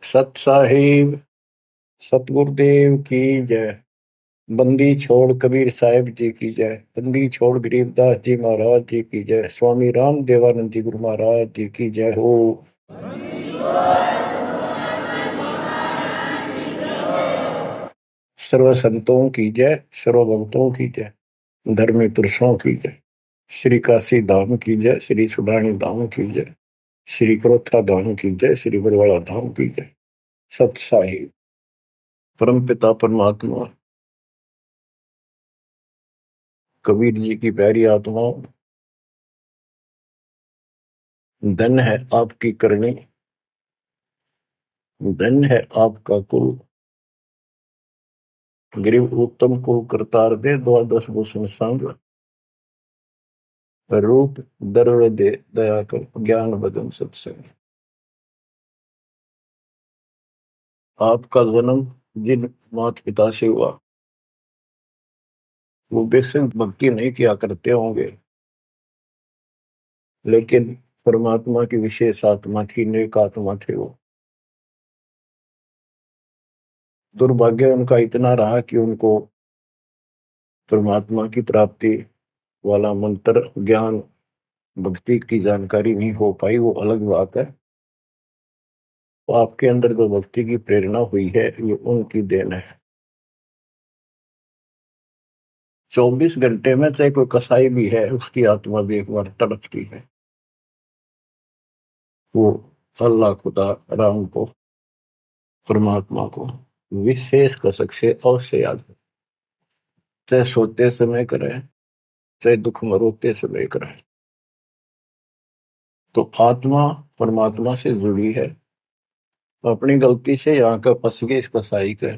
सत साहिब सतगुरुदेव की जय। बंदी छोड़ कबीर साहिब जी की जय। बंदी छोड़ गरीबदास जी महाराज जी की जय। स्वामी राम देवानंद जी गुरु महाराज जी की जय हो। सर्व संतों की जय, सर्व भक्तों की जय, धर्मी पुरुषों की जय। श्री काशी धाम की जय, श्री सुडानी धाम की जय, श्री क्रोथा धाम की जय, श्री बरवाड़ा धाम की जय। सत साहिब परम पिता परमात्मा कबीर जी की प्यारी आत्माओं, धन है आपकी करनी, धन है आपका कुल। गरीब उत्तम को करतार दे, द्वादश भूषण संग रूप दर्व दे, दया कर ज्ञान बदन सत्संग। आपका जन्म जिन माता पिता से हुआ वो बेशक भक्ति नहीं किया करते होंगे, लेकिन परमात्मा की विशेष आत्मा थी, नेक आत्मा थे वो। दुर्भाग्य उनका इतना रहा कि उनको परमात्मा की प्राप्ति वाला मंत्र ज्ञान भक्ति की जानकारी नहीं हो पाई, वो अलग बात है। तो आपके अंदर जो भक्ति की प्रेरणा हुई है ये उनकी देन है। 24 घंटे में चाहे कोई कसाई भी है उसकी आत्मा भी एक बार तड़पती है, वो अल्लाह खुदा राम को परमात्मा को विशेष कसक से अवश्य याद है। चाहे सोते समय करे, चाहे दुख में रोते समय करे। तो आत्मा परमात्मा से जुड़ी है। तो अपनी गलती से यहाँ का फंस गए इस कसाई का,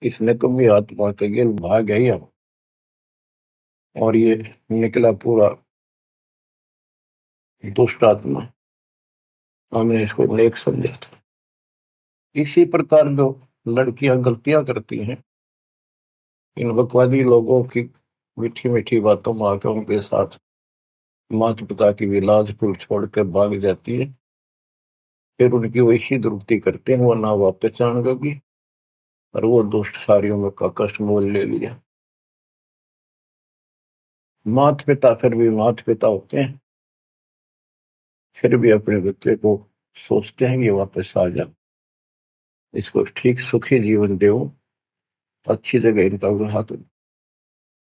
इसने कभी आत्मा के गिल भाग गई हम, और ये निकला पूरा दुष्ट आत्मा। हमने इसको नेक समझा था। इसी प्रकार जो लड़कियां गलतियां करती हैं, इन बकवादी लोगों की मीठी मीठी बातों में आकर उनके साथ माता पिता की भी लाज कुल छोड़कर भाग जाती है। फिर उनकी वैसी दुर्गति करते हैं, वो ना वापस जान होगी, और वो दुष्ट सारियों में का कष्ट मोल ले लिया। माता पिता फिर भी माता पिता होते हैं, फिर भी अपने बच्चे को सोचते हैं कि वापस आ जा, इसको ठीक सुखी जीवन दो, अच्छी जगह इनका हाथ।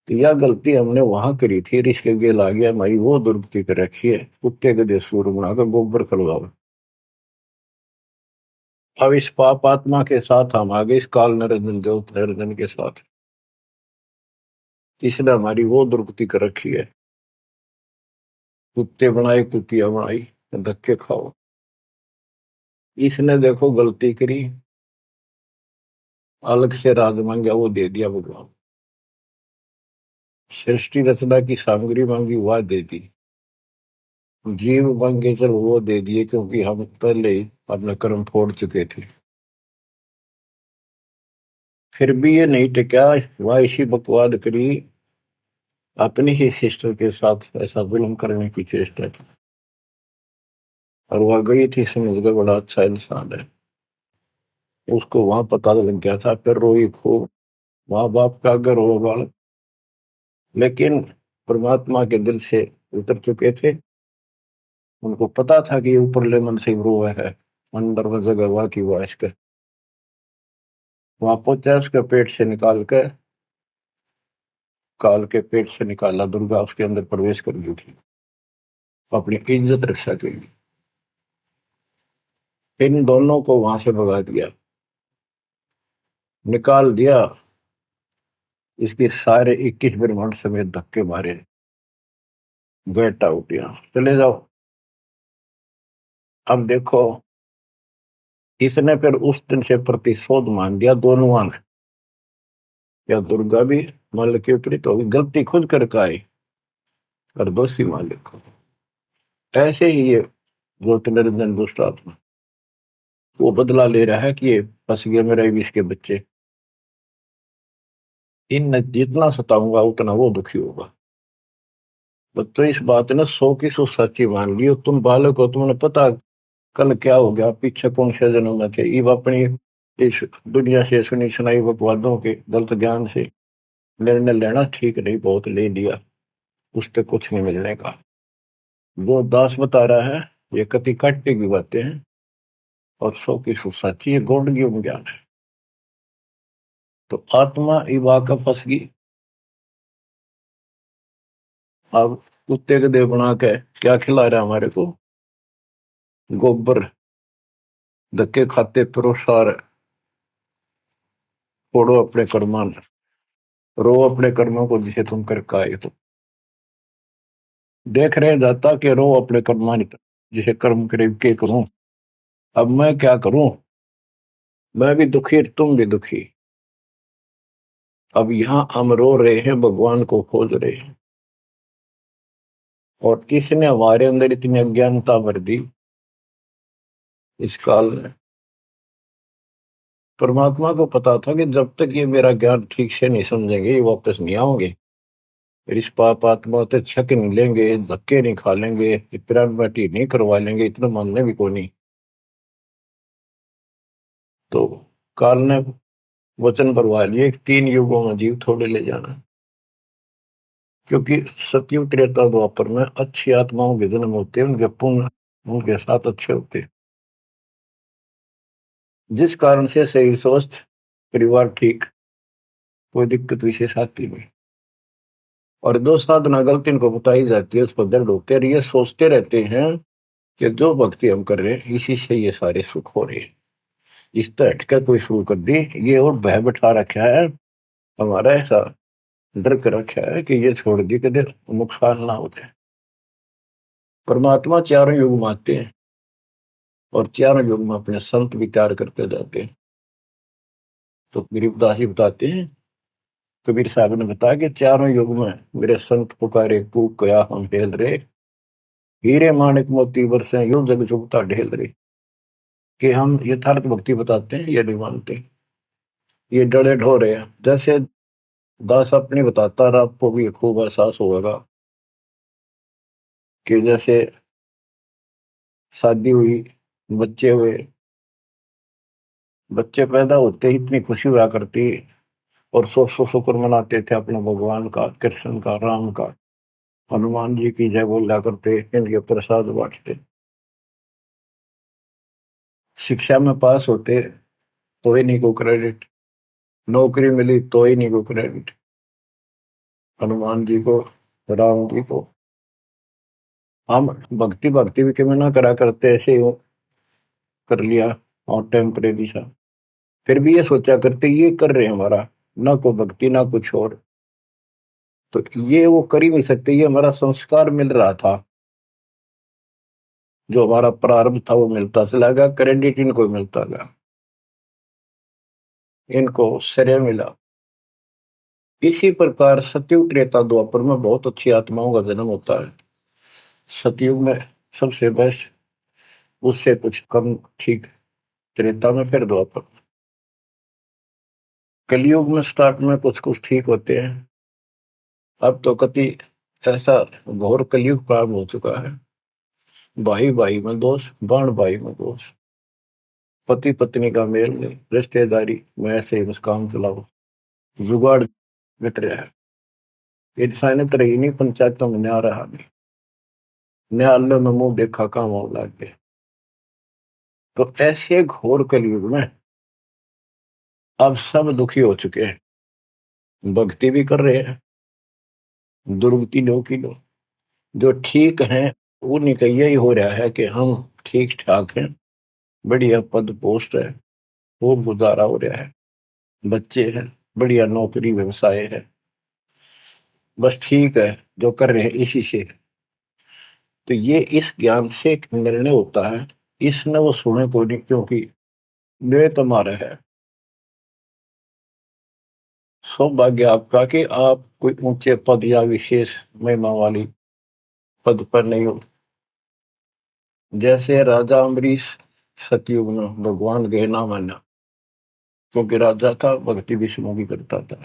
तो यह गलती हमने वहां करी थी, रिश्ते गेल आ गया, हमारी वो दुर्गति कर रखी है। कुत्ते गधे सूर बनाकर गोबर खलवाओ। अब इस पाप आत्मा के साथ हम आगे इस काल निरंजन देव निरंजन के साथ, इसने हमारी वो दुर्गति कर रखी है। कुत्ते बनाए कुतिया बनाई, धक्के खाओ। इसने देखो गलती करी, अलग से राज मांगा, वो दे दिया भगवान। सृष्टि रचना की सामग्री मांगी, वह दे दी। जीव मांगे चल, वो दे दिए, क्योंकि हम पहले ही अपना कर्म फोड़ चुके थे। फिर भी ये नहीं टिका, वह इसी बकवाद करी, अपनी ही सिस्टर के साथ ऐसा जुल्म करने की चेष्टा की। और वह गई थी, समझ गए बड़ा अच्छा इंसान है, उसको वहां पता लग गया था। फिर रोई खूब, माँ बाप का अगर हो बालक, लेकिन परमात्मा के दिल से उतर चुके थे। उनको पता था कि ऊपर ले मन से रो है, अंदर में जगह हुआ की वाश का। वहां पहुंचा, उसके पेट से निकाल कर, काल के पेट से निकाला, दुर्गा उसके अंदर प्रवेश कर गई थी अपनी इज्जत रक्षा के लिए। इन दोनों को वहां से भगा दिया, निकाल दिया। इसके सारे 21 ब्रह्मांड समेत धक्के मारे, गेट आउट, यहां चले जाओ। अब देखो, इसने फिर उस दिन से प्रतिशोध मान लिया दोनों ने। या दुर्गा भी मालिक के विपरीत होगी, गलती खुद करके आई और दोषी मालिक को। ऐसे ही ये ज्योतिर्निरंजन दुष्ट आत्मा वो बदला ले रहा है कि ये फंस गया मेरा विष के बच्चे, इन जितना सताऊंगा उतना वो दुखी होगा। तो इस बात ने 100 की 100 सच्ची मान ली। तुम बालक हो, तुमने पता कल क्या हो गया, पीछे कौन से जन्म में थे, ये अपनी इस दुनिया से सुनी सुनाई बकवादों के गलत ज्ञान से निर्णय लेना ठीक नहीं, बहुत ले लिया, उससे कुछ नहीं मिलने का। जो दास बता रहा है ये कति काटे की बातें हैं और सौ की सौ सच्ची, ये गौड़ ज्ञान है। तो आत्मा इवा का फंस गई। अब कुत्ते के देह बना के क्या खिला रहा है हमारे को, गोबर, धक्के खाते प्रोसार, फोड़ो अपने कर्मान, रो अपने कर्मों को जिसे तुम कर आए। तो देख रहे जाता कि रो अपने कर्मान जिसे कर्म करे के करूं, अब मैं क्या करूं, मैं भी दुखी तुम भी दुखी। अब यहां हम रो रहे हैं, भगवान को खोज रहे हैं, और किसने हमारे अंदर इतनी अज्ञानता भर दी इस काल में। परमात्मा को पता था कि जब तक ये मेरा ज्ञान ठीक से नहीं समझेंगे ये वापस नहीं आओगे, फिर इस पाप आत्मा से छक नहीं लेंगे, धक्के नहीं खा लेंगे, पिरान बाटी नहीं करवा लेंगे, इतना मानने भी को नहीं। तो काल ने वचन भरवा लिए 3 युगों में जीव थोड़े ले जाना, क्योंकि सतयुग त्रेता द्वापर में अच्छी आत्माओं के जन्म होते हैं, उनके पुण्य उनके साथ अच्छे होते हैं, जिस कारण से शरीर स्वस्थ, परिवार ठीक, कोई दिक्कत विशेष आती नहीं। और जो साधना गलती इनको बताई जाती है उस पर दर्द होते हैं, ये सोचते रहते हैं कि जो भक्ति हम कर रहे हैं इसी से ये सारे सुख हो रहे हैं, इस तरह हटकर कोई शुरू कर दी, ये और भय बैठा रखा है हमारा, ऐसा डर कर रखा है कि ये छोड़ दी कदे नुकसान ना होते। परमात्मा चारों युग में आते हैं और चारों युग में अपने संत विचार करते जाते हैं। तो गरीबदास जी बताते हैं, कबीर साहब ने बताया कि चारों युग में मेरे संत पुकारे कूक गया हम हेल रे, हीरे माणिक मोती बरसे यूं जग चुगता ढेल रे। कि हम यथार्थ भक्ति बताते हैं ये नहीं मानते, ये डरे ढो रहे हैं। जैसे दास अपनी बताता रहा, आपको भी खूब एहसास होगा कि जैसे शादी हुई, बच्चे हुए, बच्चे पैदा होते ही इतनी खुशी हुआ करती, और सौ सौ शुक्र मनाते थे अपने भगवान का, कृष्ण का, राम का, हनुमान जी की जय बोला करते, इनके प्रसाद बांटते। शिक्षा में पास होते तो ही नहीं को क्रेडिट, नौकरी मिली तो ही नहीं को क्रेडिट, हनुमान जी को, राम जी को। हम भक्ति भक्ति भी क्यों ना करा करते, ऐसे ही कर लिया और टेम्परेरी सा, फिर भी ये सोचा करते ये कर रहे हैं हमारा, ना को भक्ति ना कुछ और, तो ये वो कर ही नहीं सकते, ये हमारा संस्कार मिल रहा था, जो हमारा प्रारंभ था वो मिलता चला गया, क्रेडिट इनको मिलता गया, इनको श्रेय मिला। इसी प्रकार सतयुग त्रेता द्वापर में बहुत अच्छी आत्माओं का जन्म होता है। सतयुग में सबसे बेस्ट, उससे कुछ कम ठीक, त्रेता में, फिर द्वापर। कलयुग में स्टार्ट में कुछ कुछ ठीक होते हैं, अब तो कति ऐसा घोर कलयुग प्रारंभ हो चुका है। भाई भाई में दोष, बाण भाई में दोष, पति पत्नी का मेल नहीं, रिश्तेदारी में ऐसे ही बस काम चलाओ, जुगाड़ मिट रहा है। इंसानियत रही नहीं, पंचायतों में न्याय रहा नहीं, न्यायालय में मुंह देखा काम हो लग गए। तो ऐसे घोर कलयुग में अब सब दुखी हो चुके हैं, भक्ति भी कर रहे हैं, दुर्गति लो की लो, जो ठीक है उन्हीं का यही हो रहा है कि हम ठीक ठाक हैं, बढ़िया पद पोस्ट है, खूब गुजारा हो रहा है, बच्चे हैं, बढ़िया नौकरी व्यवसाय है, बस ठीक है जो कर रहे हैं इसी से। तो ये इस ज्ञान से एक निर्णय होता है, इसने वो सुने को नहीं, क्योंकि वे तुम्हारा है। सौभाग्य आपका कि आप कोई ऊंचे पद या विशेष महिमा वाली पद पर नहीं हो। जैसे राजा अम्बरीश सतयुग में भगवान गए ना माना, क्योंकि राजा था, भक्ति विष्णु की करता था,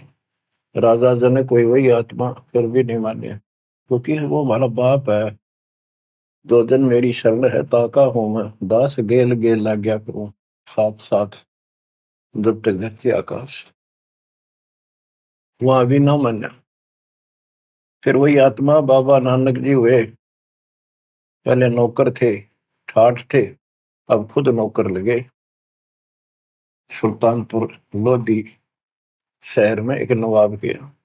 राजा जन कोई वही आत्मा फिर भी नहीं माने, क्योंकि वो हमारा बाप है, जो जन मेरी शरण है ताका हूं मैं, दास गेल गेल लाग्या करूं, साथ साथ जब तक धरती आकाश। वहां भी ना माना। फिर वही आत्मा बाबा नानक जी हुए। पहले नौकर थे, ठाठ थे, अब खुद नौकर लगे। सुल्तानपुर लोधी शहर में एक नवाब के यहाँ।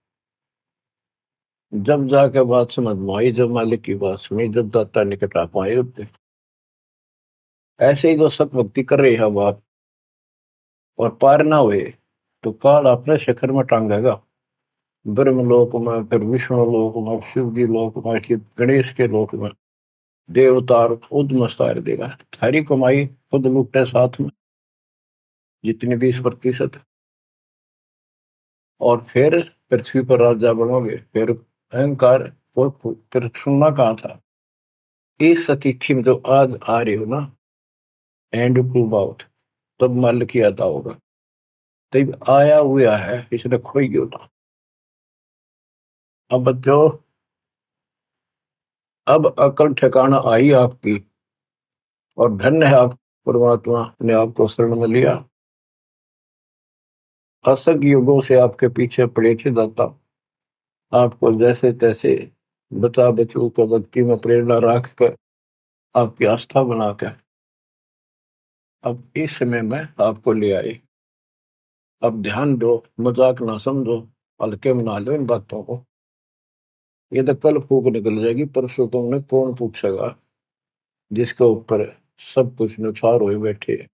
जब जाके बात समझ में आई, जब मालिक की बात सुनी, जब दाता निकट आ पाए उतने। ऐसे ही जो सत भक्ति कर रहे हैं बाप और पार ना हुए तो काल अपने शिखर में टांगेगा। ब्रह्म लोक में, फिर विष्णु लोक में, शिव जी लोक में, फिर गणेश के लोक में देवतार खुद मस्तार देगा। थारी कमाई खुद लुटे साथ में जितनी 20%। और फिर पृथ्वी पर राजा बनोगे। फिर अहंकार फिर सुनना कहाँ था। इस अतिथि में जो आज आ रही हो ना, एंड टू बाउट, तब मल की अदा होगा। तब आया हुआ है, इसने खोई क्यों ना। अब बच्चों, अब अकल ठिकाना आई आपकी, और धन्य है आप, परमात्मा ने आपको शरण में लिया। असंख्य युगों से आपके पीछे पड़े थे दाता, आपको जैसे तैसे बचा बचू को भक्ति में प्रेरणा रख कर, आपकी आस्था बनाकर अब इस समय में आपको ले आए। अब ध्यान दो, मजाक ना समझो, हल्के में ना लो इन बातों को। ये तो कल फूक निकल जाएगी, परसों तुमने कौन पूछेगा जिसके ऊपर सब कुछ नुसार हुए बैठे।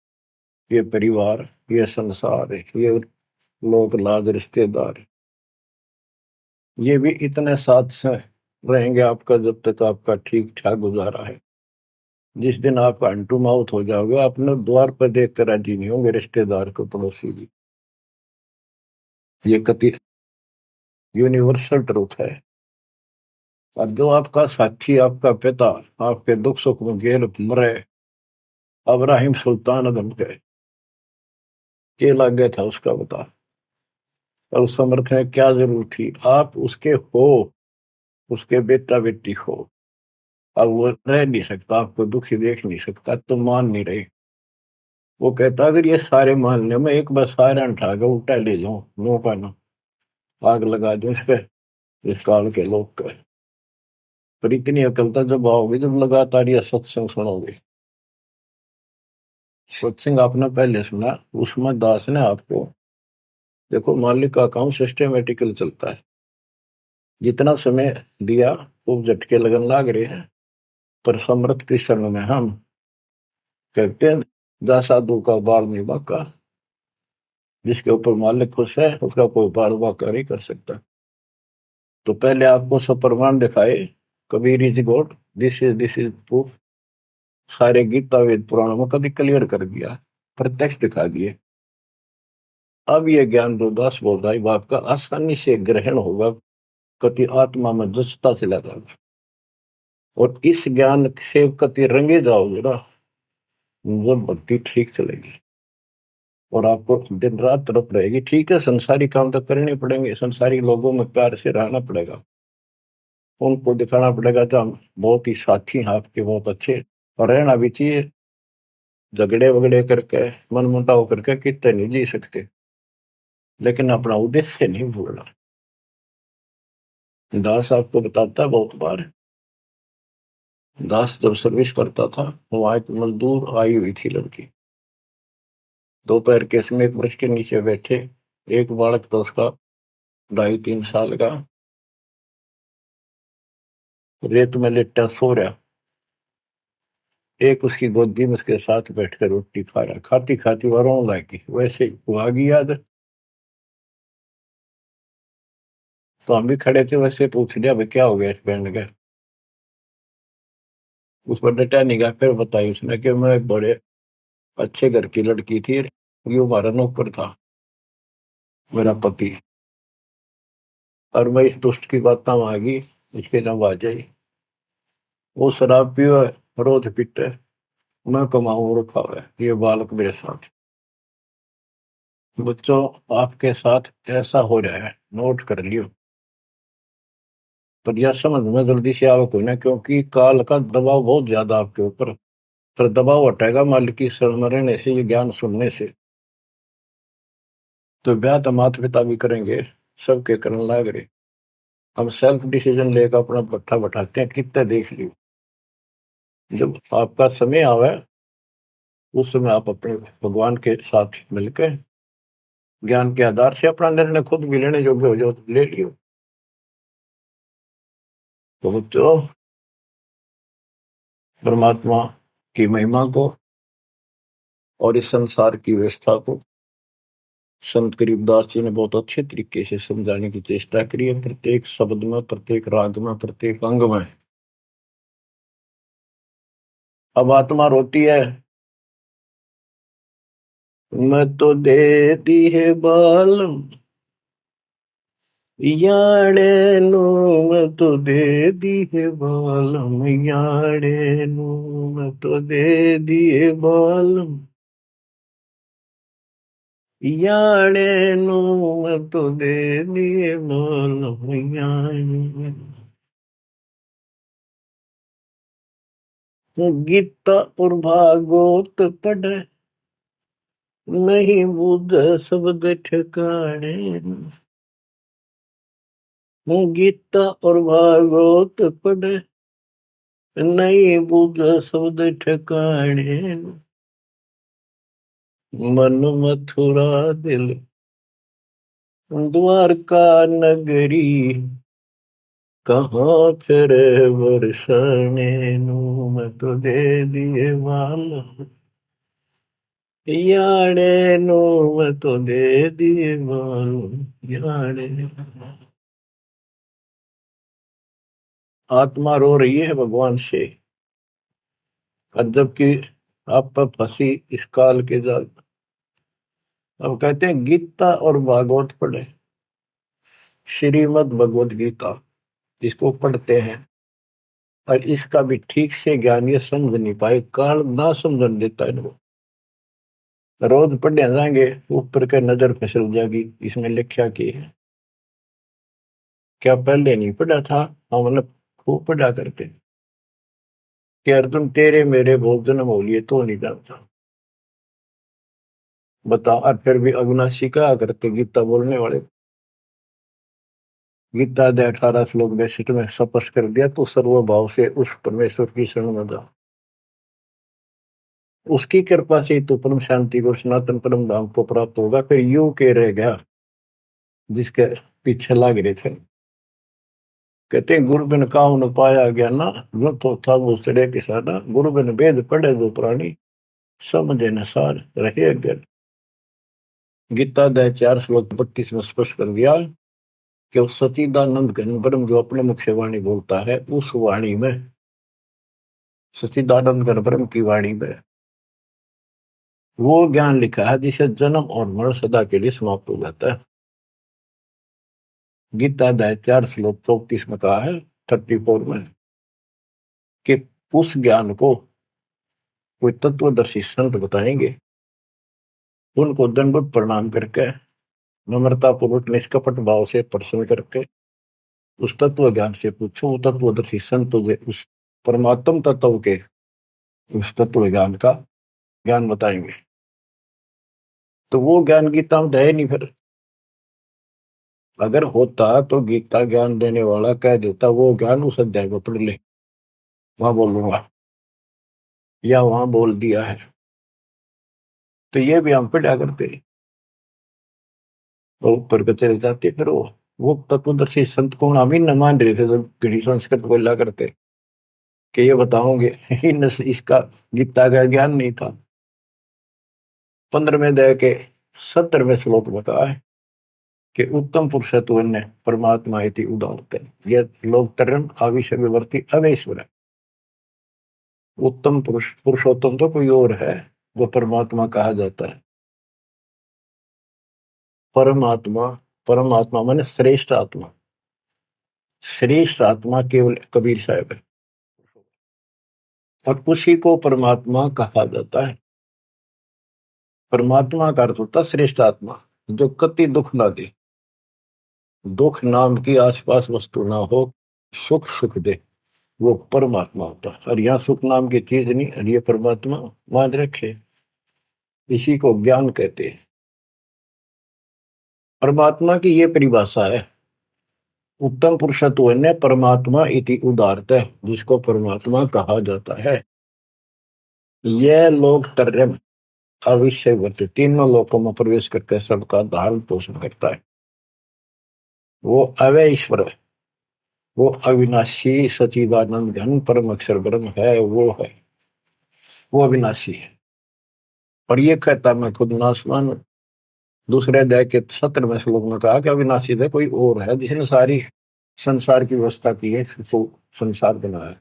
ये परिवार, ये संसार, ये लोग लाज रिश्तेदार, ये भी इतने साथ से रहेंगे आपका जब तक आपका ठीक ठाक गुजारा है। जिस दिन आप अंटू माउथ हो जाओगे, अपने द्वार पर देख कर राजी नहीं होंगे रिश्तेदार को, पड़ोसी भी। ये कति यूनिवर्सल ट्रूथ है। और जो आपका साथी, आपका पिता, आपके दुख सुख में गेल मरे, अब्राहिम सुल्तान अदम के लागे था उसका बता। और उस समर्थ में क्या जरूरत थी, आप उसके हो, उसके बेटा बेटी हो। अब वो रह नहीं सकता, आपको दुखी देख नहीं सकता, तो मान नहीं रहे। वो कहता अगर ये सारे मान ले, मैं एक बार सारे उठा के उल्टा ले जाऊं, नो का नो, आग लगा दूं इस पे, इस काल के लोग का। पर इतनी अकलता जब आओगे, जब लगातार ये सत्संग सुनोगे। सत्संग आपने पहले सुना, उसमें दास ने आपको, देखो मालिक का काम सिस्टमेटिकल चलता है। जितना समय दिया वो झटके लगन लाग रहे हैं। पर समर्थ कृष्ण में हम कहते हैं, जा साधु का बाल नहीं बांका। जिसके ऊपर मालिक खुश है उसका कोई बाल बांका नहीं कर सकता। तो पहले आपको सब प्रमाण दिखाए, Kabir is God, this is proof. सारे गीता वेद पुराणों में कभी क्लियर कर दिया, प्रत्यक्ष दिखा दिए। अब ये ज्ञान जो दास बोल रहा है बाप का, आसानी से ग्रहण होगा, कति आत्मा में जचता चला जाएगा। और इस ज्ञान से कति रंगे जाओगे ना, वो भक्ति ठीक चलेगी। और आपको दिन रात तरफ रहेगी। ठीक है, संसारी काम तो करने पड़ेंगे, संसारी लोगों में प्यार से रहना पड़ेगा, उनको दिखाना पड़ेगा तो हम बहुत ही साथी हैं आपके, बहुत अच्छे। और रहना भी चाहिए। झगड़े वगड़े करके, मन मुटाव करके कितने नहीं जी सकते, लेकिन अपना उद्देश्य नहीं भूलना। दास आपको बताता है बहुत बार, दास जब सर्विस करता था, वहां एक मजदूर आई हुई थी लड़की। दोपहर के समय एक वृक्ष के नीचे बैठे, एक बालक तो उसका 2.5-3 साल का रेत में लेटा सो रहा। एक उसकी गोदी में उसके साथ बैठकर रोटी खा रहा, खाती खाती वह रोने लगी। वैसे ही वो आ गई याद, तो हम भी खड़े थे, वैसे पूछ लिया भाई क्या हो गया इस बैंड का। उस पर डटा नहीं गया। फिर बताई उसने कि मैं एक बड़े अच्छे घर की लड़की थी, ये हमारा नौकर था, मेरा पति। और मैं इस दुष्ट की बात आ गई, इसके नाम आ जाई। वो शराब पियो है, रोज पीते है, मैं कमाऊं रखा हुआ है, ये बालक मेरे साथ। बच्चों, आपके साथ ऐसा हो रहा है, नोट कर लियो। पर यह समझ में जल्दी से आवक हो ना, क्योंकि काल का दबाव बहुत ज्यादा आपके ऊपर। पर दबाव हटेगा मालिक की शरण में रहने से, ये ज्ञान सुनने से। तो ब्याह तो माता पिता भी करेंगे, सबके करने लाग रहे। हम सेल्फ डिसीजन लेकर अपना भट्ठा बैठाते हैं, कितना देख लियो। जब आपका समय आवे उस समय आप अपने भगवान के साथ मिलकर ज्ञान के आधार से अपना निर्णय खुद भी लेने योग्य हो जाओ तो ले लियो। तो बच्चों, परमात्मा की महिमा को और इस संसार की व्यवस्था को संत करीबदास जी ने बहुत अच्छे तरीके से समझाने की चेष्टा करी है, प्रत्येक शब्द में, प्रत्येक राग में, प्रत्येक अंग में। अब आत्मा रोती है, मैं तो दे दी है बालम याड़े नु, मैं तो दे दी है बालम याड़े नु, मैं तो दे दिए बालम याड़े नु, मैं तो दे दिए बालम याड़े। गीता और भागवत पढ़े नहीं बुझ शब्द ठिकाने। गीता और भागवत पढ़े नहीं बुझ शब्द ठिकाने। मन मथुरा दिल द्वारका नगरी, कहाँ फिर बरसाने नु, मैं तो दे दिए बालम याड़े नु, मैं तो दे दिए बालम याड़े। आत्मा रो रही है भगवान से, और जबकि आप पर फंसी इस काल के जाल। अब कहते हैं गीता और भागवत पढ़े, श्रीमद् भगवत गीता इसको पढ़ते हैं, और इसका भी ठीक से ज्ञान ये समझ नहीं पाए, काल ना समझ देता है इनको। रोज पढ़ने जाएंगे, ऊपर के नजर फिसल जाएगी, इसमें लिखा की है क्या पहले नहीं पढ़ा था। हम मतलब खूब पढ़ा करते कि अर्जुन तेरे मेरे बहुत जन्म हो लिए तो नहीं जानता। बता, और फिर भी अविनाशी कहा करते गीता बोलने वाले। गीता अध्याय 18 श्लोक 62 में स्पष्ट कर दिया, तो सर्वभाव से उस परमेश्वर की शरण में जा, उसकी कृपा से तो परम शांति को, सनातन परम धाम को प्राप्त होगा। फिर यू के रह गया जिसके पीछे लाग रहे थे। कहते हैं गुरु बिन काहू न पाया गया ना, जो तो था वो सड़े किसाना। गुरु बिन वेद पढ़े जो प्राणी, समझे न सार रहे अज्ञान। गीता अध्याय 4 श्लोक 32 में स्पष्ट कर दिया कि उस सचिदानंद घन ब्रह्म जो अपने मुख से वाणी बोलता है, उस वाणी में, सचिदानंद घन ब्रह्म की वाणी में वो ज्ञान लिखा है जिसे जन्म और मरण सदा के लिए समाप्त हो जाता है। गीता अध्याय 4 श्लोक 34 में कहा है, 34 में, कि उस ज्ञान को कोई तत्वदर्शी संत बताएंगे, उनको दंडवत प्रणाम करके, नम्रता पूर्वक निष्कपट भाव से प्रश्न करके उस तत्व ज्ञान से पूछो। वो तत्वदर्शी संत उस परमात्म तत्व के उस तत्व ज्ञान का ज्ञान बताएंगे। तो वो ज्ञान गीता में है नहीं। फिर अगर होता तो गीता ज्ञान देने वाला कह देता वो ज्ञान उस अध्याय में पढ़ ले, वहां बोलूंगा, या वहां बोल दिया है। तो ये भी हम पढ़ा करते और ऊपर के चले जाते। फिर वो तत्वदर्शी संत को हम ही न मान रहे थे, तो पीढ़ी संस्कृत बोला करते कि ये बताओगे इसका गीता का ज्ञान नहीं था। 15वें अध्याय के 70वें श्लोक में कहा है कि उत्तम पुरुषत्व ने परमात्मा इति उदाहरते, यह लोग तरन आविष्य विवर्ती अवेश्वर है। उत्तम पुरुष, पुरुषोत्तम तो कोई और है जो परमात्मा कहा जाता है। परमात्मा, परमात्मा माने श्रेष्ठ आत्मा। श्रेष्ठ आत्मा केवल कबीर साहब है, और उसी को परमात्मा कहा जाता है। परमात्मा का अर्थ होता श्रेष्ठ आत्मा, जो कति दुख ना दे, दुख नाम की आसपास वस्तु ना हो, सुख सुख दे, वो परमात्मा होता है। और यहाँ सुख नाम की चीज नहीं, और ये परमात्मा मान रखे, इसी को ज्ञान कहते हैं। परमात्मा की ये परिभाषा है, उत्तम पुरुषत्व ने परमात्मा इति उदारत है, जिसको परमात्मा कहा जाता है। यह लोग तरम अविषयवत, तीनों लोकों में प्रवेश करके सबका धारण पोषण करता है। वो अवय ईश्वर है, वो अविनाशी सचिदानंद घन परम अक्षर ब्रह्म है, वो है, वो अविनाशी है। और ये कहता मैं खुद नासवान। दूसरे अध्याय के 17वें श्लोक में कहा कि अविनाशी है कोई और है, जिसने सारी संसार की व्यवस्था की है, इसको संसार बनाया।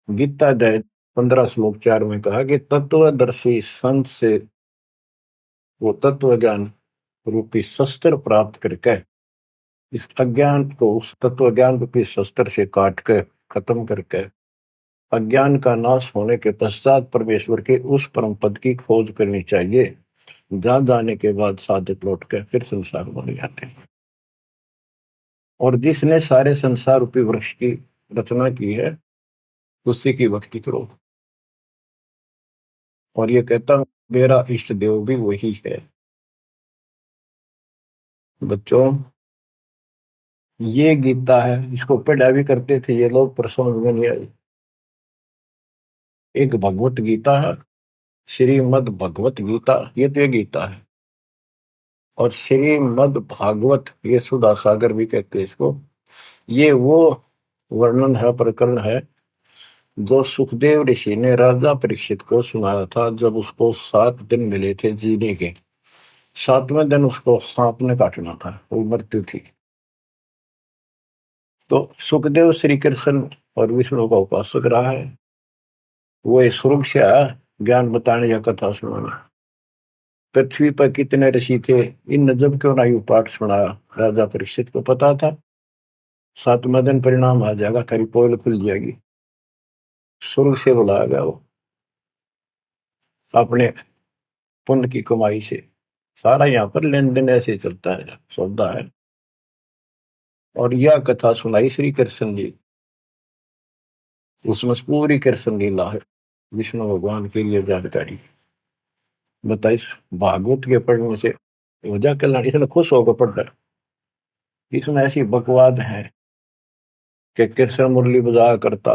गीता अध्याय 15 श्लोक 4 में कहा कि तत्वदर्शी संत से वो तत्व ज्ञान रूपी शस्त्र प्राप्त करके इस अज्ञान को उस तत्व ज्ञान रूपी शस्त्र से काट के खत्म करके अज्ञान का नाश होने के पश्चात परमेश्वर के उस परम पद की खोज करनी चाहिए, जहां जाने के बाद साधक लौट के फिर संसार बन जाते हैं। और जिसने सारे संसार रूपी वृक्ष की रचना की है, उसी की भक्ति करो। और ये कहता मेरा इष्ट देव भी वही है। बच्चों, ये गीता है, इसको पढ़ा भी करते थे ये लोग, पर समझ में नहीं आई। एक भगवत गीता है, श्रीमद भगवत गीता, ये तो ये गीता है। और श्रीमद भागवत, ये सुधा सागर भी कहते हैं इसको। ये वो वर्णन है, प्रकरण है, जो सुखदेव ऋषि ने राजा परीक्षित को सुनाया था, जब उसको 7 दिन मिले थे जीने के। 7वें दिन उसको सांप ने काटना था, वो मृत्यु थी। तो सुखदेव श्री कृष्ण और विष्णु का उपासक रहा है, वो ये स्वर्ग से आया ज्ञान बताने या कथा सुनाने। पृथ्वी पर कितने ऋषि थे, इन जब क्यों ना यू पाठ सुनाया। राजा परीक्षित को पता था 7वें दिन परिणाम आ जाएगा, तेरी पोल खुल जाएगी। स्वर्ग से बुलाया गया वो, अपने पुण्य की कमाई से। सारा यहाँ पर लेन देन ऐसे चलता है, सौदा है। और यह कथा सुनाई श्री कृष्ण जी, उसमें पूरी कृष्ण लीला है, विष्णु भगवान के लिए जानकारी बताइए। भागवत के पढ़ने से वजह कल्याण, इसने खुश होकर पढ़ा। इसमें ऐसी बकवाद है कि कृष्ण मुरली बजाया करता,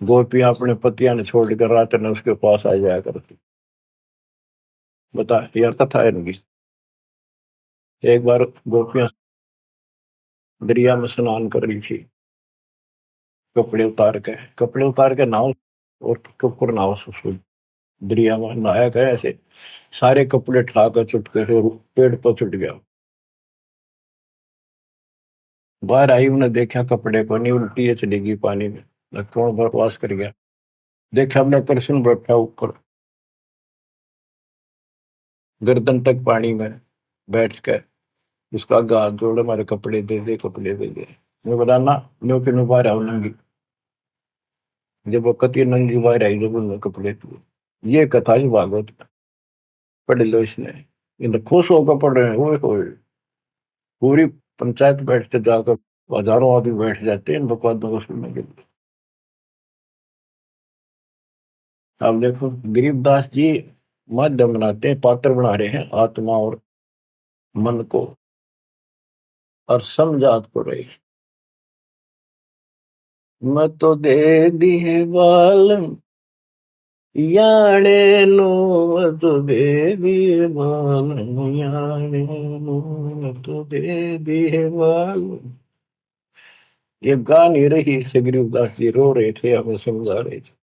गोपियां अपने पतियां ने छोड़कर रात में उसके पास आ जाया करती। बता, यह कथा है इनकी। एक बार गोपियां दरिया में स्नान कर रही थी, कपड़े उतार के नाव, और ऊपर नाव से दरिया में नहाया गया, ऐसे सारे कपड़े ठाकर चुटके से पेड़ पर चुट गया। बाहर आई, उन्हें देखा कपड़े को नहीं, उल्टी है चलेगी पानी में, लक्ष्मण बकवास कर गया। देखा हमने कृष्ण बैठा ऊपर गर्दन तक पानी में बैठ कर, उसका हाथ जोड़े, हमारे कपड़े दे दे, कपड़े दे दे। मैं बोला ना, नो के नो बाहर आओ नंगी। जब वो कती नंगी बाहर आई, जब उन्होंने कपड़े दिए। ये कथा ही भागवत में, पढ़ लो इसने। इन खुश होकर पढ़ रहे हैं, ओए पूरी पंचायत बैठते जाकर, हजारों आदमी बैठ जाते हैं इन बकवादों को सुनने के लिए। अब देखो गरीबदास जी माध्यम बनाते हैं, पात्र बना रहे हैं आत्मा और मन को, और समझात को रही। मैं तो दे दी है बाल याने नो, मैं तो दे दी है बाल याने नो, मैं तो दे दी है बाल। ये गा नहीं रही से, गरीबदास जी रो रहे थे, हमें समझा रहे थे।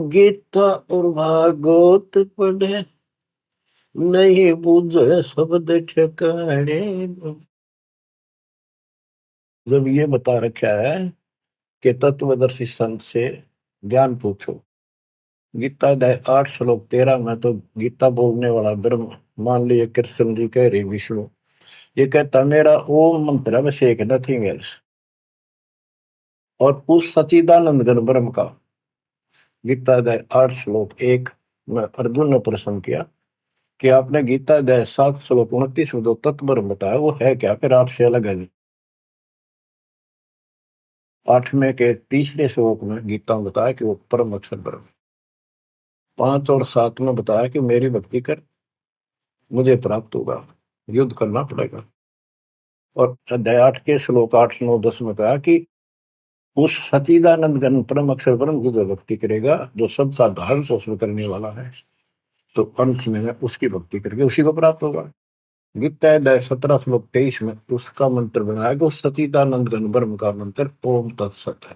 गीता और भागवत पढ़े, नहीं बुझे शब्द ठिकाने। जब ये बता रखा है कि तत्वदर्शी संत से ज्ञान पूछो, गीता अध्याय 8 श्लोक 13 में तो गीता बोलने वाला ब्रह्म, मान लीजिए कृष्ण जी कह रहे विष्णु, ये कहता मेरा ओम मंत्र अभिषेक नथिंग एल्स। और उस सचिदानंद घन ब्रह्म का, गीता अध्याय 8 श्लोक 1 में अर्जुन ने प्रश्न किया कि आपने गीता अध्याय 7 श्लोक 29 में जो तत्व ब्रह्म बताया वो है क्या, फिर आपसे अलग है। 8वें के तीसरे श्लोक में गीता में बताया कि वो परम अक्षर ब्रह्म। 5 और 7 में बताया कि मेरी भक्ति कर मुझे प्राप्त होगा, युद्ध करना पड़ेगा। और अध्याय 8 के श्लोक 8 9 10 में कहा कि उस सच्चिदानंद घन परम अक्षर ब्रह्म की जो भक्ति करेगा, जो सबका धारण पोषण करने वाला है, तो अंत में उसकी भक्ति करके उसी को प्राप्त होगा। गीता अध्याय 17 श्लोक 23 में उसका मंत्र बनाया कि उस सच्चिदानंद घन ब्रह्म का मंत्र ओम तत्सत है।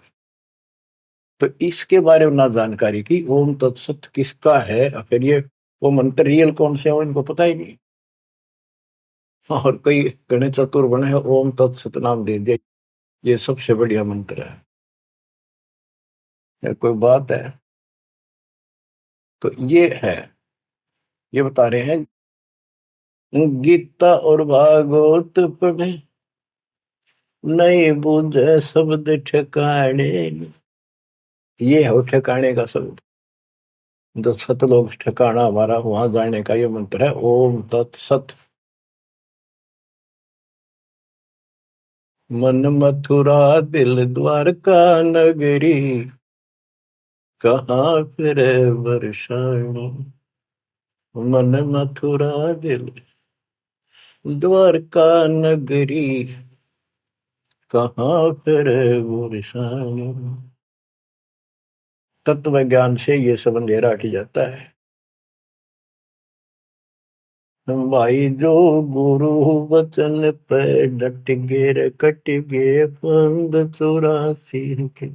तो इसके बारे में ना जानकारी की, ओम तत्सत किसका है, फिर ये वो मंत्र रियल कौन से हो इनको पता ही नहीं। और कई गणे चतुर बने हैं, ओम तत्सत नाम दे दिया, ये सबसे बढ़िया मंत्र है, कोई बात है। तो ये है, ये बता रहे हैं गीता और भागवत पढ़े नहीं बुझे शब्द ठिकाने, ये है ठिकाने का शब्द, जो सतलोक ठिकाना हमारा वहां जाने का ये मंत्र है, ओम तत्सत। मन मथुरा दिल द्वारका नगरी, कहाँ फिर वर्षाणी। मन मथुरा दिल द्वारका नगरी, कहाँ फिर वर्षाणी। तत्व ज्ञान से ये सब अंधेरा हट जाता है। भाई जो गुरु वचन पे डट गे कट गे फंद 84 के,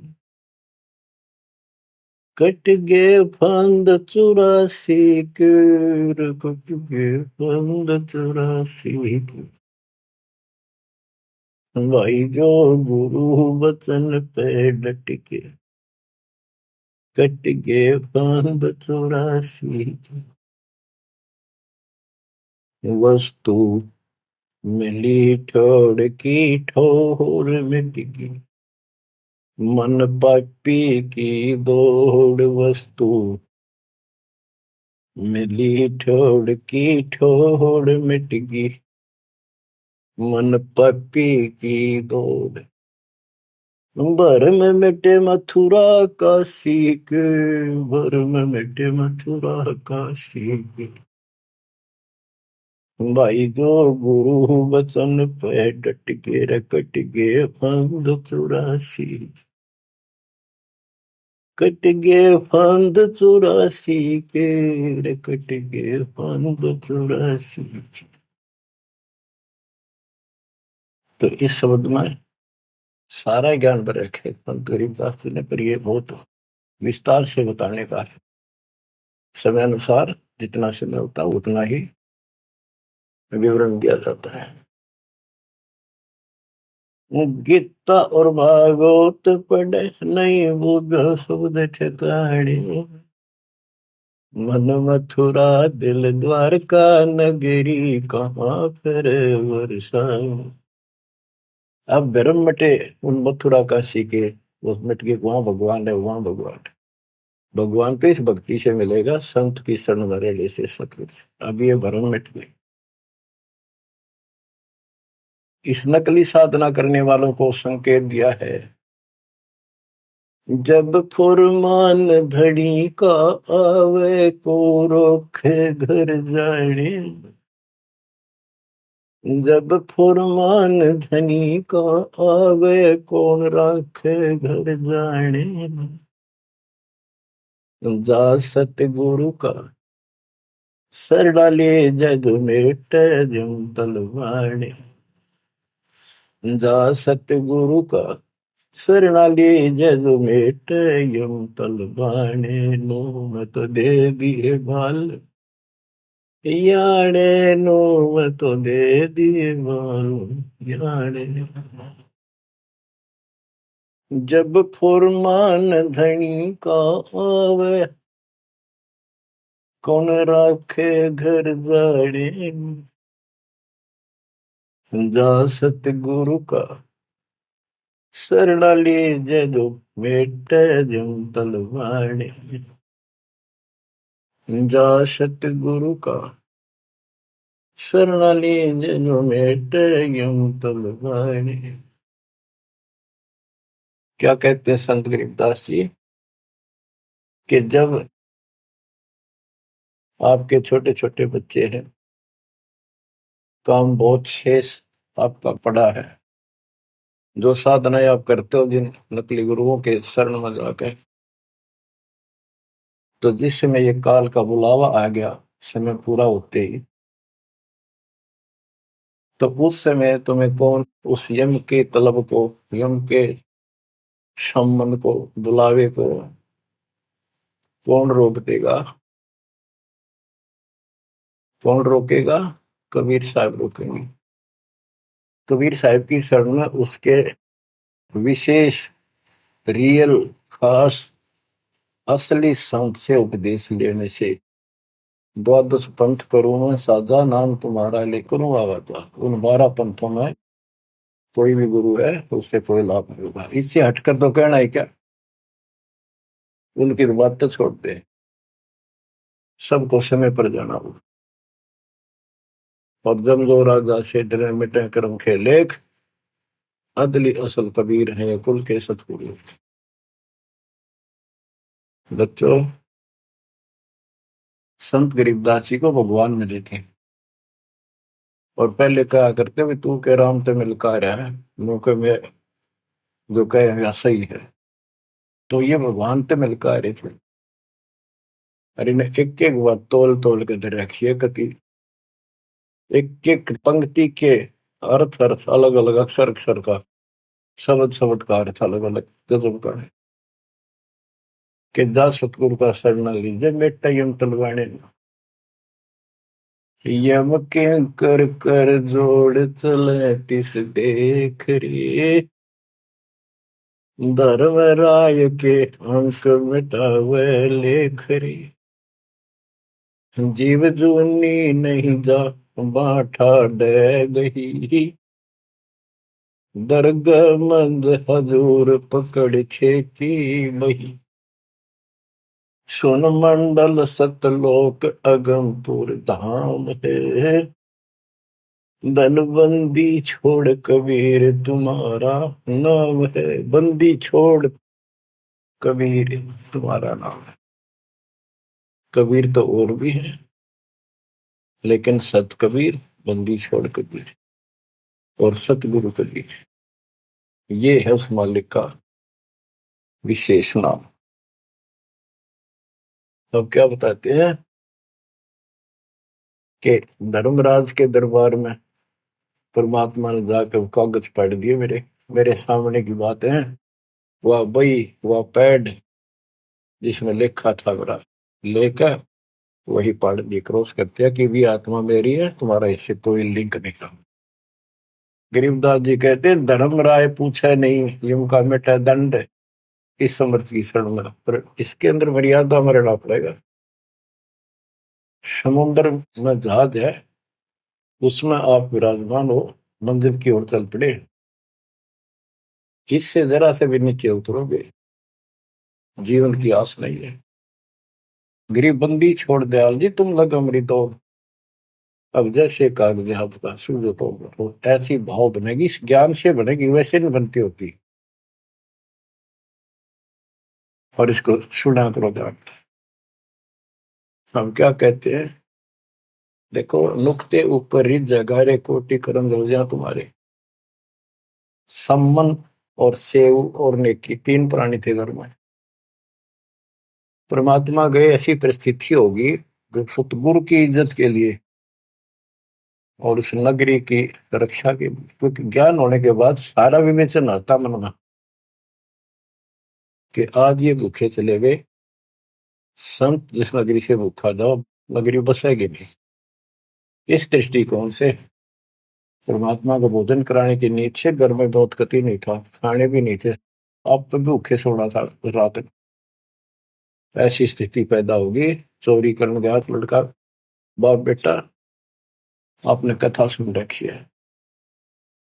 कट गे फंद 84 के, कट गे फंद 84 के। भाई जो गुरु वचन पे डट के कट गे फंद 84 के। वस्तु मिली ठोड़ की ठोर मिट गई, मन पापी की दौड़। वस्तु मिली ठोड़ की ठोड़ मिट गई, मन पापी की दौड़। भर में मिटे मथुरा काशी के, भर में मिटे मथुरा काशी के। भाई जो गुरु वचन पे डट के कट गे फंद 84, कट गे फंद 84 के, कट गे फंद 84। तो इस शब्द में सारा ज्ञान पर रखे संत गरीबदास जी ने, पर ये बहुत विस्तार से बताने का है। समय अनुसार जितना समय होता है उतना ही विवरण दिया जाता है। गीता और भागवत पढ़े नहीं बुझ शब्द ठिकाने, मन मथुरा दिल द्वारका नगरी, कहाँ फिर वर्षाणी। अब भ्रम मटे उन मथुरा काशी के, वो मिट गए, वहां भगवान है, वहां भगवान है। भगवान तो इस भक्ति से मिलेगा, संत की शरण में रहने से सतगुरु से। अब ये भ्रम मिट गए। इस नकली साधना करने वालों को संकेत दिया है, जब फुरमान धड़ी का आवे को रोखे घर जाने। जब फुरमान धनी का आवे कौन राखे घर जाने। जा सतगुरु का सरडाले जग मेट जम तलवाने। जा सतगुरु का सरणाले जग मेट यम तलवाने। नो मत दे दिए बाल याने, नो मत दे दिए बाल याने। जब फुरमान धनी का आवे कौन राखे घर जाड़े। जा सतगुरु का सरणाली जदो मेट जम तलवाड़े। जा सतगुरु का शरणाली जो मेट यम तलवाने। क्या कहते हैं संत गरीबदास जी कि जब आपके छोटे छोटे बच्चे हैं, काम बहुत शेष आपका पड़ा है, जो साधनाएं आप करते हो जिन नकली गुरुओं के शरण में जाकर, तो जिस समय ये काल का बुलावा आ गया, समय पूरा होते ही, तो उस समय तुम्हें कौन उस यम के तलब को, यम के सम्मन को, बुलावे को कौन रोक देगा? कौन रोकेगा? कबीर साहब रोकेंगे। कबीर साहब की शरण में उसके विशेष, रियल, खास, असली संत से उपदेश लेने से, द्वादश पंथ करूं मैं साधा, नाम तुम्हारा लेकर आवा था। उन 12 पंथों में कोई भी गुरु है उससे कोई लाभ नहीं होगा। इससे हटकर तो कहना है क्या? उनकी बात तो छोड़ते हैं, सबको समय पर जाना होगा। और जम जो राजा से डरे मिटे कर्म खे लेख, अदली असल कबीर है कुल के सतगुरु। बच्चों, संत गरीबदास जी को भगवान मिले थे और पहले कहा करते भी तू कह राम तो मिलका रहा है, मौके में जो कह रहे हैं सही है। तो ये भगवान तो मिलका रहे थे। अरे ने एक एक बात तोल तोल के दे रखी है, कति एक एक पंक्ति के अर्थ अर्थ अलग अलग, अक्षर अक्षर का, शब्द शब्द का अर्थ अलग अलग गजब का है। कि जा सतगुरु का शरण लीजिए मेटा यम तलवाने, यम के कर कर जोड़ चले तिस देख रे, धर्म राय के अंक मिटावे लेख रे, जीव जूनी नहीं जा बाठा डे गही, दर्ग मंद हजूर पकड़ खेती बही, सुन मंडल सतलोक अगमपुर धाम है, धनबंदी छोड़ कबीर तुम्हारा नाम है। बंदी छोड़ कबीर तुम्हारा नाम है। कबीर तो और भी है, लेकिन सत कबीर, बंदी छोड़ कबीर और सतगुरु कबीर, ये है उस मालिक का विशेष नाम। तो क्या बताते हैं कि धर्मराज के दरबार में परमात्मा ने जाकर कागज पढ़ दिए, मेरे मेरे सामने की बात है। वह बई, वह पैड जिसमें लिखा था मेरा, लेकर वही पढ़ दी, क्रॉस करते हैं कि भी आत्मा मेरी है, तुम्हारा इससे कोई लिंक नहीं रहा। गरीबदास जी कहते हैं धर्म राय पूछे नहीं यम का मिटा दंड, इस समर्थ की शरण में, पर इसके अंदर मर्यादा में रहना पड़ेगा। समुद्र में जहाज है, उसमें आप विराजमान हो, मंजिल की ओर चल पड़े, इससे जरा से भी नीचे उतरोगे, जीवन की आस नहीं है। गरीबबंदी छोड़ दयाल जी तुम लग अमृत दौड़, अब जैसे कागज आपका सूझो तो ऐसी भाव बनेगी, ज्ञान से बनेगी, वैसे नहीं बनती होती। और इसको सुना करो ध्यान। हम क्या कहते हैं, देखो नुक्ते ऊपर रिज जगारे कोटि करम रोजा तुम्हारे, सम्मन और सेव और नेकी, 3 प्राणी थे घर में। परमात्मा गए, ऐसी परिस्थिति होगी जो सतगुरु की इज्जत के लिए और उस नगरी की रक्षा के, क्योंकि ज्ञान होने के बाद सारा विवेचन आता मन में कि आज ये भूखे चले गए, संत जिस नगरी से भूखा जाओ नगरी बसेगी नहीं। इस दृष्टिकोण से परमात्मा को भोजन कराने की नींद से घर में बहुत कति नहीं था, खाने भी नहीं थे, अब तो भूखे सोना था रात। ऐसी स्थिति पैदा होगी, चोरी करने गया लड़का, बाप बेटा आपने कथा सुन रखी है।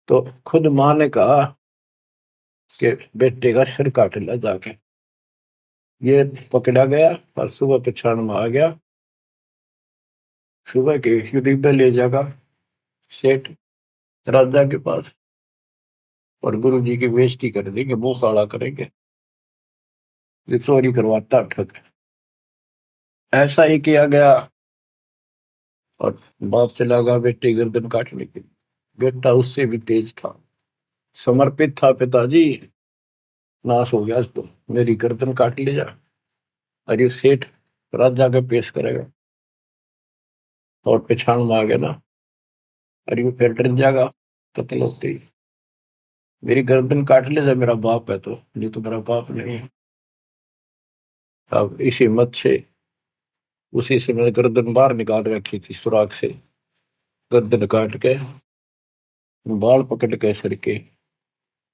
तो खुद मां ने कहा कि बेटे का सिर काट लिया जाके, ये पकड़ा गया और सुबह पछाड़ में आ गया, सुबह के युद्ध ले जाएगा, सेठ राजा के पास और गुरु जी की बेइज्जती कर देंगे, मुंह काला करेंगे, ये चोरी करवाता ठग। ऐसा ही किया गया और बाप चला गया बेटे गर्दन काटने के लिए। बेटा उससे भी तेज था, समर्पित था, पिताजी नाश हो गया तो मेरी गर्दन काट ले जा। अरे सेठ राजा के पेश करेगा और पहचान में आ गया ना, अरे वो फिर डर जाएगा कत्ल होते ही। मेरी गर्दन काट ले जा, मेरा बाप है तो, नहीं तो मेरा बाप नहीं है। अब इसी मत से उसी से मैंने गर्दन बाहर निकाल रखी थी सुराख से, गर्दन काट के बाल पकड़ के सर के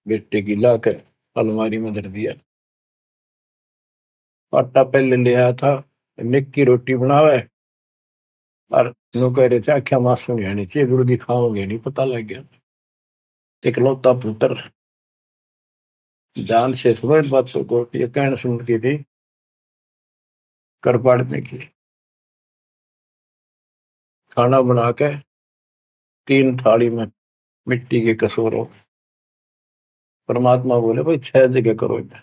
बेटे की ला के अलमारी में धर दिया। आटा पहले ले आया था, निक की रोटी बनावे और नो कह रहे थे आख्या मासू नहीं आनी चाहिए, गुरु जी खाओगे नहीं, पता लग गया। इकलौता पुत्र जान से समझ बातों को, ये कहना सुन की थी कर पाड़ने की। खाना बना के 3 थाली में मिट्टी के कसूरों, परमात्मा बोले भाई 6 जगह करो इन्हें।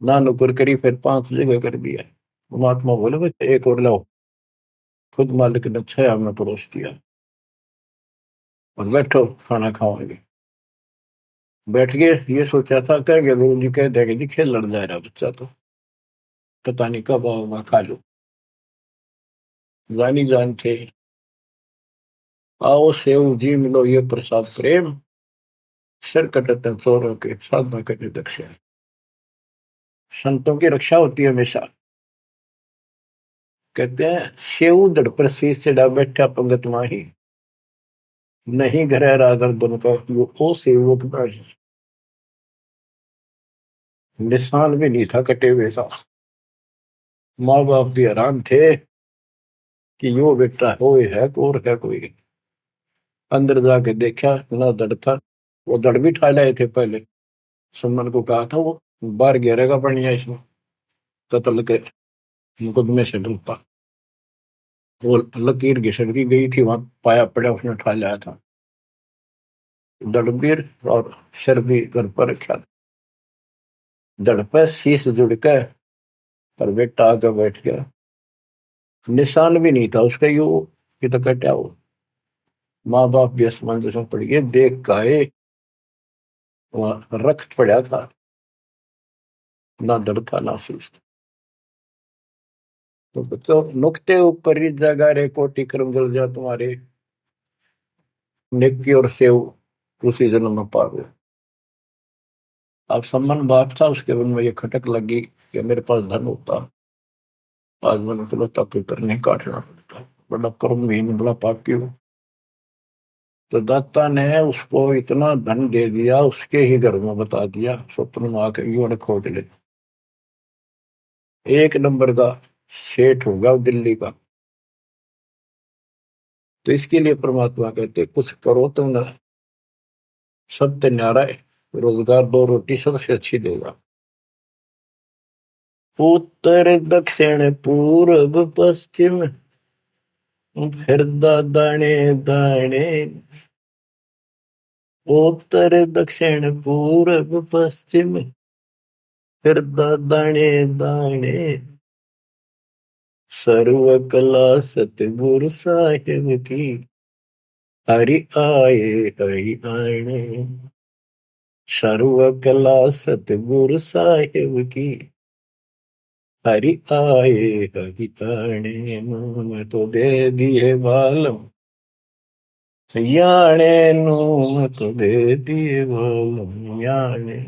ना नुकर करी, फिर 5 जगह कर दिया। परमात्मा बोले भाई एक और लाओ, खुद मालिक ने 6 में परोस दिया और बैठो खाना खाओगे। बैठ गए, ये सोचा था कहेंगे गुरु जी, कह देंगे जी खेल लड़ जा रहा बच्चा तो, पता नहीं कब आओगा, खा लो। जानी जान थे, आओ सेव जी मिलो ये प्रसाद प्रेम, सिर कटते चोरों के साधना करने दक्षिण। संतों की रक्षा होती है हमेशा। कहते हैं सेव दड़ पर शीश चढ़ा बैठा पंगत माही, नहीं घर रागर बन का वो सेवक नहीं। निशान भी नहीं था कटे हुए का। माँ बाप भी हैरान थे कि यो बेटा हो है और है कोई। अंदर जाके देखा ना दड़ था, वो दड़ भी ठा लाए थे पहले। सुमन को कहा था वो बाहर घेरेगा बढ़िया इसमें, कत्ल के मुकदमे से डरता। वो लकीर घिसक दी गई थी, वहां पाया पड़ा उसने उठा लाया था। दड़बीर और सिर भी घर पर रखा था। दड़ पे शीश जुड़ के पर बेटा आगे बैठ गया, निशान भी नहीं था उसका, यू कि तो कटा हो। माँ बाप भी असमंजस में पड़ गए, देख गाए वहां रख पड़ा था, ना दड़ था ना शीश था। तो बच्चों नुक्ते ऊपर ही जगह रे कोटि कर्म जल जा तुम्हारे, नेकी और सेव उसी जन्म में पावे। अब सम्मान बाप था, उसके मन में ये खटक लगी कि मेरे पास धन होता, आज मैंने इकलौता पुत्र नहीं काटना पड़ता, बड़ा कर्महीन बड़ा पापी हूं। तो दाता ने उसको इतना धन दे दिया, उसके ही घर में बता दिया, स्वप्न में आकर युवा खोज ले, 1 नंबर का सेठ होगा दिल्ली का। तो इसके लिए परमात्मा कहते कुछ करो तो ना, सत्य न्यारा है, रोजगार 2 रोटी सबसे अच्छी देगा। उत्तर दक्षिण पूर्व पश्चिम फिर दाने दाने, उत्तर दक्षिण पूर्व पश्चिम फिर दाने दाने, सर्व कला सतगुरु साहिब की, हरि आए हरि आने। सर्व कला सतगुरु साहिब की, हरि आए हरि आने। मैं तो दे दिए बालम याने नू, मैं तो दे दिए बालम याने।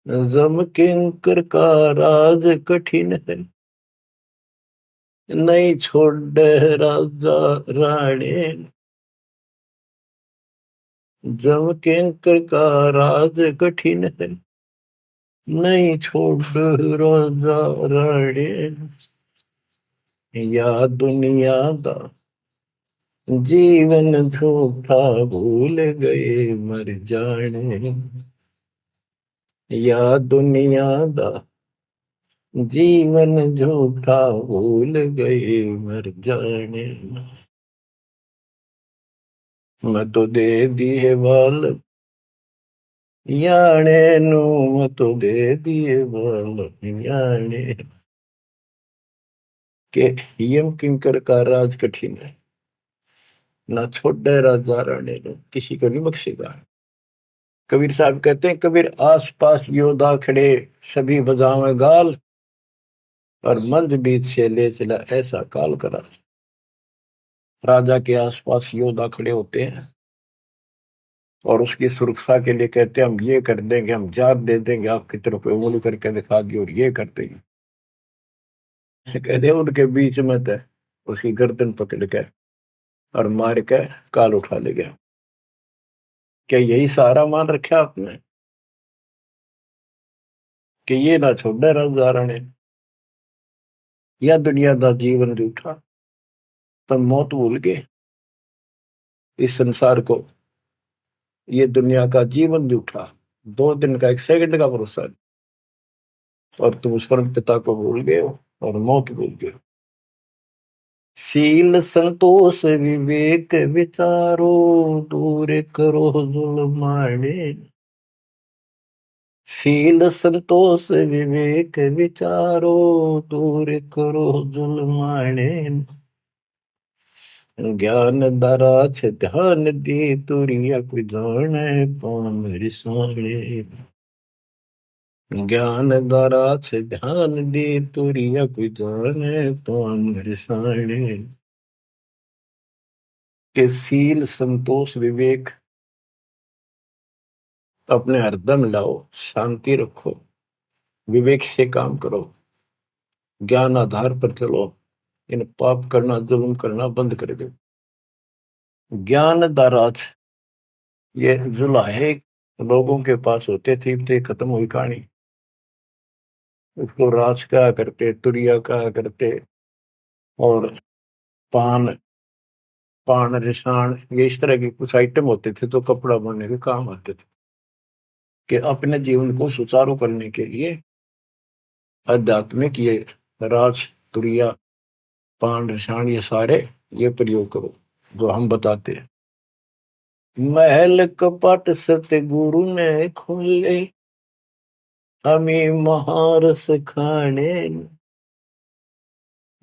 जम किंकर का राज कठिन है, नहीं छोड़ राजा राणे। जम किंकर का राज कठिन है, नहीं छोड़ राजा राणे। या दुनिया दा जीवन झूठा भूल गए मर जाने, या दुनिया दा जीवन झूठा भूल गए मर जाने। मैं तो दे दिए बाल याने नू, मैं तो दे दिए बाल याने के। यम किंकर का राज कठिन है, ना छोड़े राजा राणे ने, किसी को नहीं बख्शेगा। कबीर साहब कहते हैं, कबीर आस पास योद्धा खड़े सभी बजावे गाल, और मंद बीत से ले चला ऐसा काल करा। राजा के आसपास योद्धा खड़े होते हैं और उसकी सुरक्षा के लिए कहते हैं, हम ये कर देंगे, हम जात दे देंगे, आपकी तरफ उंगली करके दिखा दी और ये कर देंगे। कहते हैं उनके बीच में थे, उसकी गर्दन पकड़ के और मार के काल उठा ले गया। क्या यही सहारा मान रखा आपने कि ये ना छोड़े राजा राणे, या दुनिया का जीवन जूठा, तब मौत भूल गए इस संसार को, ये दुनिया का जीवन जूठा, 2 दिन का 1 सेकंड का भरोसा नहीं, और तुम उस परम पिता को भूल गए हो और मौत भूल गए हो। शील संतोष विवेक विचारो, दूर करो जुल्माने। शील संतोष विवेक विचारो, दूर करो जुल्माने। ज्ञान दरा छ ध्यान दे, तुरिया कोई जाने कौन रिसाणे। ज्ञान दरा छ ध्यान दे, तुरिया कोई जाने कौन रिसाणे। के शील संतोष विवेक अपने हरदम लाओ, शांति रखो, विवेक से काम करो, ज्ञान आधार पर चलो, इन पाप करना जुल्म करना बंद कर दो। ज्ञान दाराज, ये जुलाहे लोगों के पास होते थे, तो खत्म हुई कहानी। उसको राज कहा करते, तुरिया कहा करते, और पान पान रिसाण, ये इस तरह के कुछ आइटम होते थे तो कपड़ा बनने के काम आते थे। कि अपने जीवन को सुचारू करने के लिए आध्यात्मिक ये राज तुरिया पान रिसाण ये सारे ये प्रयोग करो जो हम बताते हैं। महल कपट सतगुरु ने खोले, हमें महारस खाने।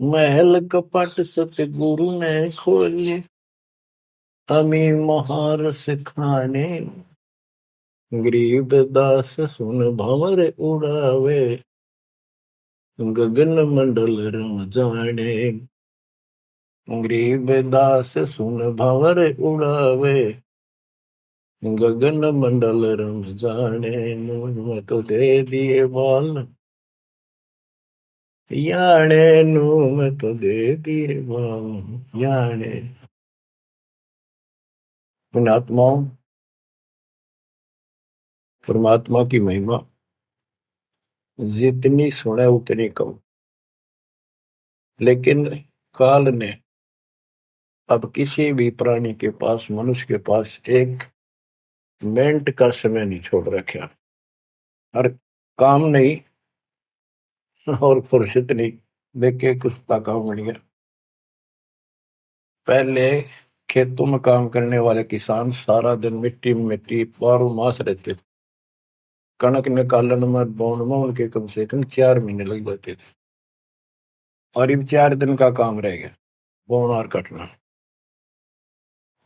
महल कपट सतगुरु ने खोले, हमें महारस खाने। गरीब दास सुन भंवर उड़ावे, गगन मंडल रम जाने। गरीब दास सुन भंवर उड़ावे, गगन मंडल रम जाने। मैं तो दे दिए बाल याने नू, मैं तो दे दिए बाल याने। उन आत्माओं, परमात्मा की महिमा जितनी सुने उतनी कम। लेकिन काल ने अब किसी भी प्राणी के पास, मनुष्य के पास एक मिनट का समय नहीं छोड़ रखा। हर काम नहीं और फुर्सत नहीं, देखे कुछ काम बन गया। पहले खेतों में काम करने वाले किसान सारा दिन मिट्टी में मिट्टी 12 मास रहते थे। कणक निकालन में बोन में उनके कम से कम 4 महीने लग जाते थे, और अब 4 दिन का काम रह गया बोन और कटना,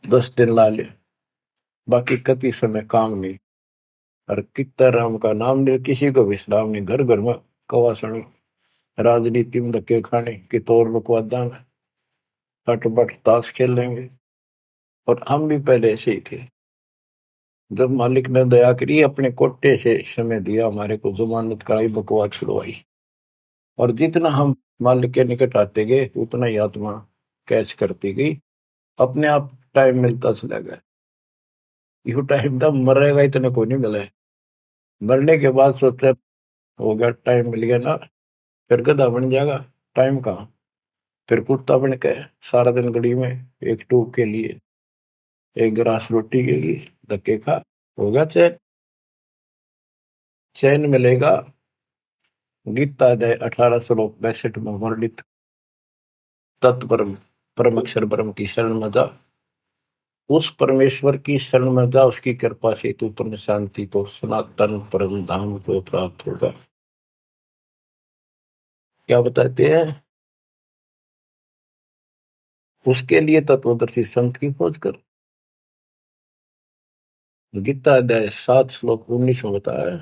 10 दिन ला ले, बाकी कति समय काम नहीं। और कितना राम का नाम नहीं, किसी को विश्राम नहीं, घर घर में कवासण, राजनीति में धक्के खाने की तौर बकवादा में हटबट ताश खेल लेंगे। और हम भी पहले ऐसे ही थे। जब मालिक ने दया करी, अपने कोटे से समय दिया हमारे को, जमानत कराई, बकवास छुड़वाई, और जितना हम मालिक के निकट आते गए उतना ही आत्मा कैच करती गई, अपने आप टाइम मिलता चला गया। यू टाइम तब मरेगा इतने को नहीं मिला है। मरने के बाद सोचते हो गया, टाइम मिल गया ना, फिर गधा बन जाएगा, टाइम कहाँ। फिर कुत्ता बन के सारा दिन गली में एक टूक के लिए, एक गिलास रोटी के लिए धक्के खा, होगा चैन। चैन मिलेगा गीता अध्याय 18 श्लोक 62 में वर्णित तत्परम परम अक्षर ब्रह्म की शरण में जा, उस परमेश्वर की शरण में जा, उसकी कृपा से तू परम शांति को, सनातन परम धाम को प्राप्त होगा। क्या बताते हैं? उसके लिए तत्वदर्शी संत की खोज कर। गीता अध्याय 7 श्लोक 19 में बताया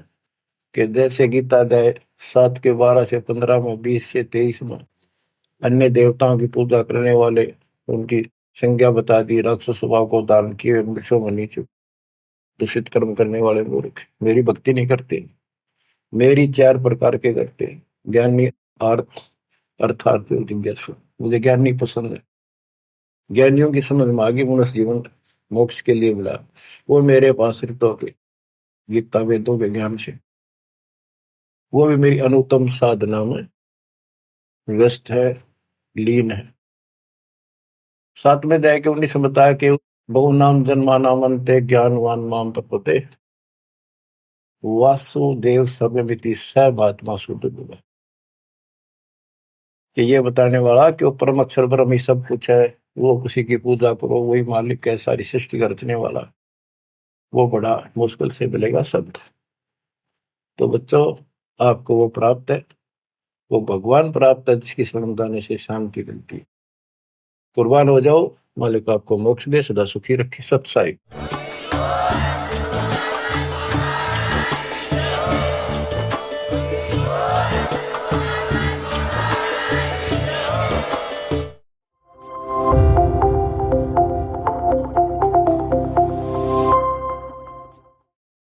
कि जैसे गीता अध्याय 7 के 12 से 15 में, 20 से 23 में अन्य देवताओं की पूजा करने वाले, उनकी संज्ञा बता दी, राक्षस स्वभाव को धारण किए, वृक्षों में नीचे दूषित कर्म करने वाले मूर्ख मेरी भक्ति नहीं करते। मेरी 4 प्रकार के करते, ज्ञानी, अर्थ, अर्थार्थ, जिज्ञासु। मुझे ज्ञान नहीं पसंद है। ज्ञानियों की समझ में आगे मनुष्य जीवन मोक्ष के लिए मिला, वो मेरे पास ऋतों के, गीता वेदों के ज्ञान से, वो भी मेरी अनुत्तम साधना में व्यस्त है, लीन है। 7 में जाके 19 में बताया कि बहु नाम जन्मा नामंते ज्ञानवान माम प्रपते वासुदेव सर्वमिति सर्वात्मा शुद्ध गुण। कि ये बताने वाला कि वो परम अक्षर ब्रह्म ही सब कुछ है, वो किसी की पूजा करो, वही मालिक है, सारी सृष्टि का रचने वाला, वो बड़ा मुश्किल से मिलेगा शब्द। तो बच्चों, आपको वो प्राप्त है, वो भगवान प्राप्त है जिसकी शरण जाने से शांति मिलती है। कुर्बान हो जाओ, मालिक आपको मोक्ष दे, सदा सुखी रखे। सत्साई।